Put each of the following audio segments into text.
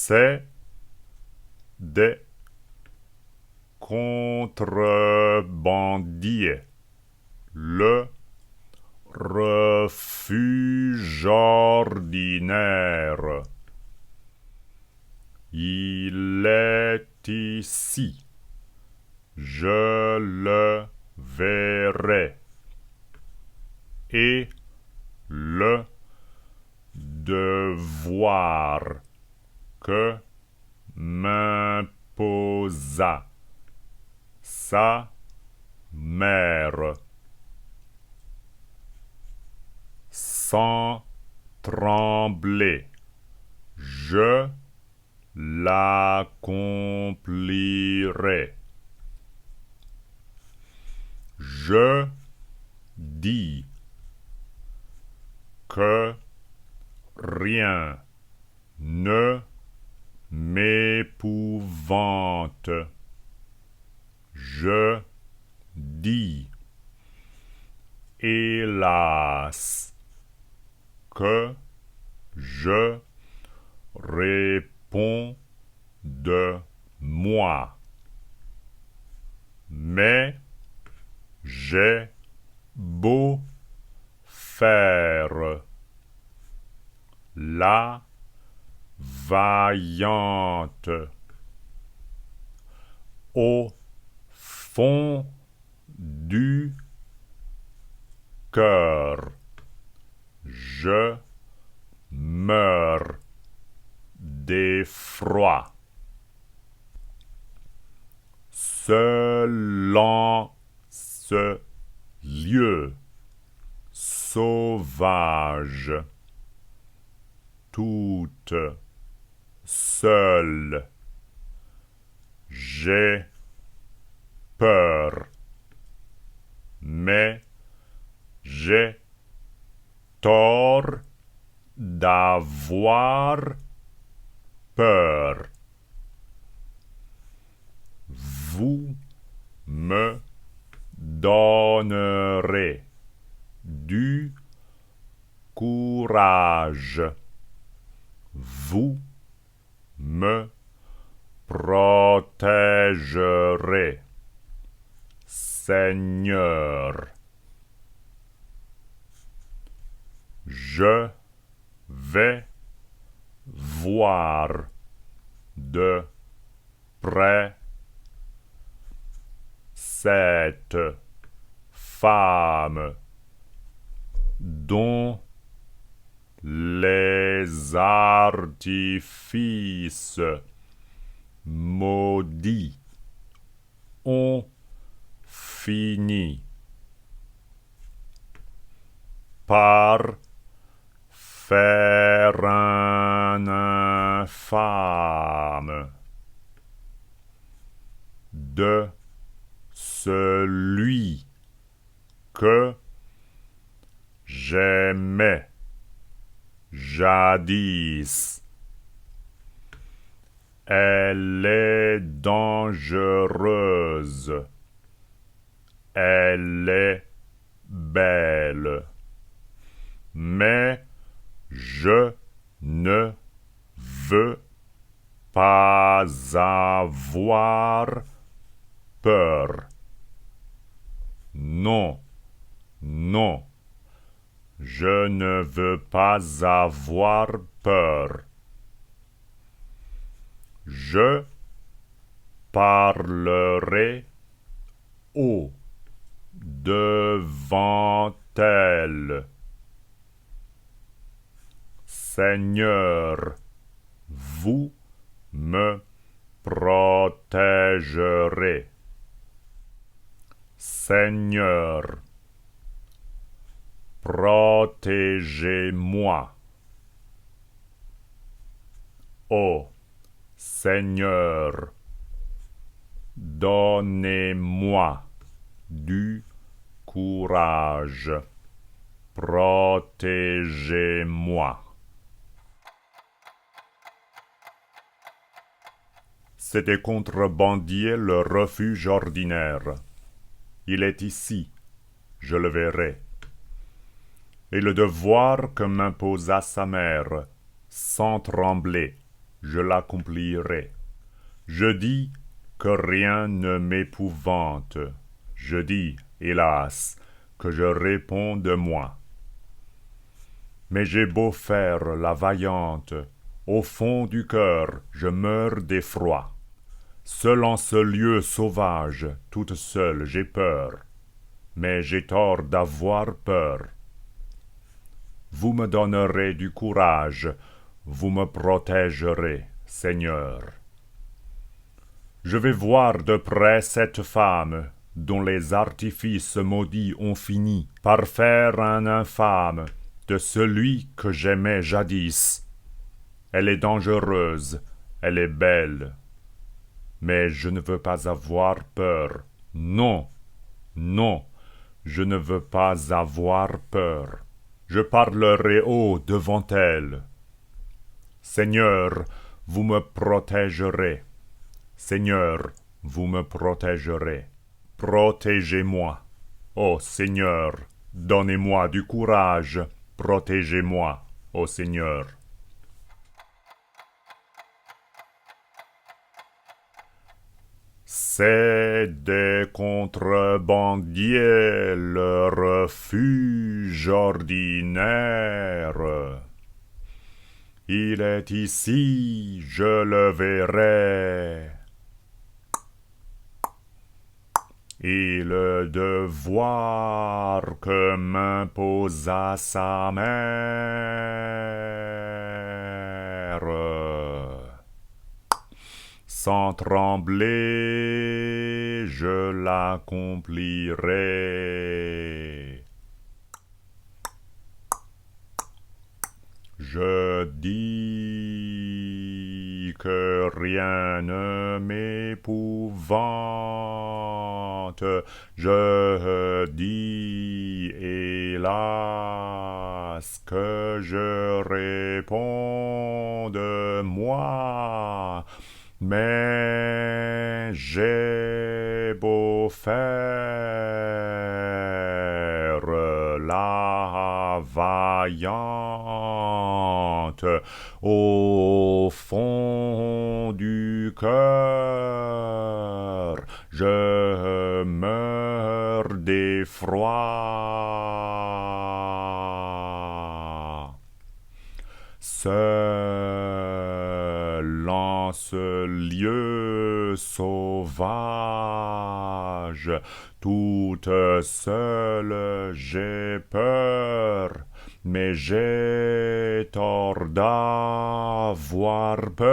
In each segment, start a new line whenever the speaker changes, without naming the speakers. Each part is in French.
C'est des contrebandiers. Le refuge ordinaire. Il est ici. Je le verrai. Et le devoir que m'imposa sa mère. Sans trembler, je l'accomplirai. Je dis que rien ne m'épouvante. Je dis, hélas, que je réponds de moi. Mais j'ai beau faire la vaillante au fond du cœur, je meurs d'effroi. Selon ce lieu sauvage, toute seule, j'ai peur, mais j'ai tort d'avoir peur. Vous me donnerez du courage. Vous me protégerez, Seigneur. Je vais voir de près cette femme dont les artifices maudits ont fini par faire un infâme de celui que j'aimais jadis. Elle est dangereuse. Elle est belle. Mais je ne veux pas avoir peur. Non, non, je ne veux pas avoir peur. Je parlerai haut devant elle. Seigneur, vous me protégerez. Seigneur, protégez-moi. Ô Seigneur, donnez-moi du courage. Protégez-moi. C'était contrebandier le refuge ordinaire. Il est ici, je le verrai. Et le devoir que m'imposa sa mère, sans trembler, je l'accomplirai. Je dis que rien ne m'épouvante. Je dis, hélas, que je réponds de moi. Mais j'ai beau faire la vaillante, au fond du cœur, je meurs d'effroi. Seul en ce lieu sauvage, toute seule, j'ai peur. Mais j'ai tort d'avoir peur. Vous me donnerez du courage, vous me protégerez, Seigneur. Je vais voir de près cette femme, dont les artifices maudits ont fini par faire un infâme de celui que j'aimais jadis. Elle est dangereuse, elle est belle. Mais je ne veux pas avoir peur. Non, non, je ne veux pas avoir peur. Je parlerai haut devant elle. Seigneur, vous me protégerez. Seigneur, vous me protégerez. Protégez-moi. Ô Seigneur, donnez-moi du courage. Protégez-moi, ô Seigneur. C'est des contrebandiers le refuge ordinaire. Il est ici, je le verrai. Et le devoir que m'imposa sa mère. Sans trembler, je l'accomplirai. Je dis que rien ne m'épouvante. Je dis, hélas, que je réponds de moi. Mais j'ai beau faire la vaillante au fond du cœur, je meurs d'effroi. Seul en ce lieu sauvage, toute seule j'ai peur, mais j'ai tort d'avoir peur.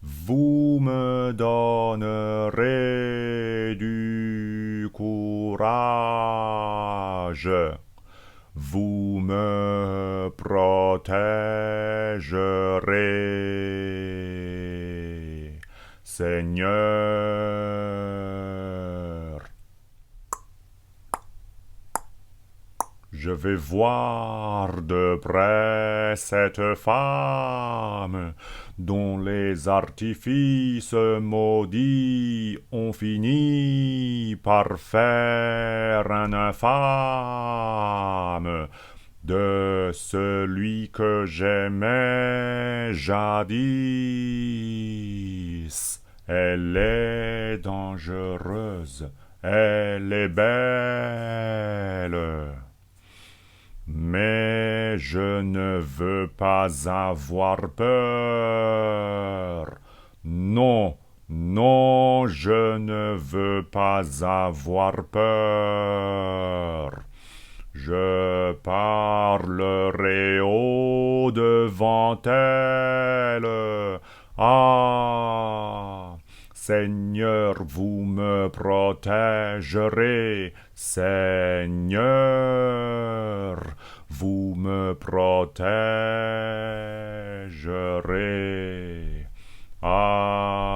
Vous me donnerez du courage. Vous me protégerez, Seigneur. Je vais voir de près cette femme dont les artifices maudits ont fini par faire un infâme de celui que j'aimais jadis. Elle est dangereuse, elle est belle. Mais je ne veux pas avoir peur. Non, non, je ne veux pas avoir peur. Je parlerai haut devant elle. Ah, Seigneur, vous me protégerez. Seigneur, vous me protégerez. Ah,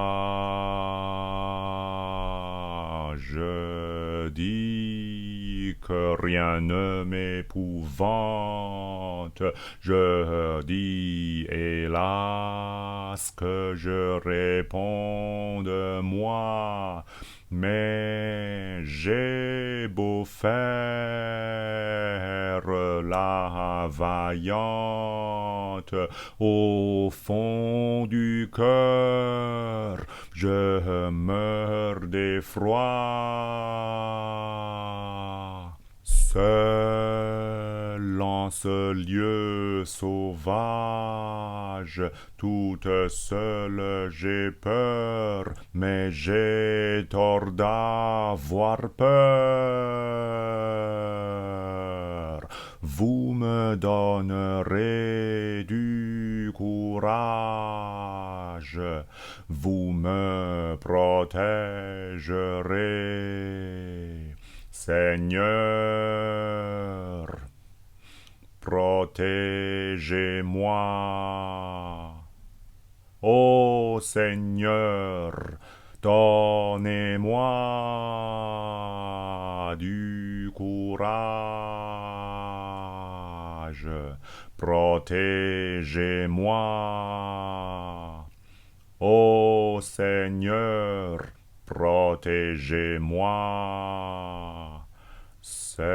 je dis que rien ne m'épouvante. Je dis, hélas, que je réponds de moi. Mais j'ai beau faire guerre la vaillante, au fond du cœur, je meurs d'effroi. Seul en ce lieu sauvage, toute seule j'ai peur, mais j'ai tort d'avoir peur. Vous me donnerez du courage, vous me protégerez. Seigneur, protégez-moi. Ô Seigneur, donnez-moi du courage. Protégez-moi. Ô Seigneur, protégez-moi. Seigneur.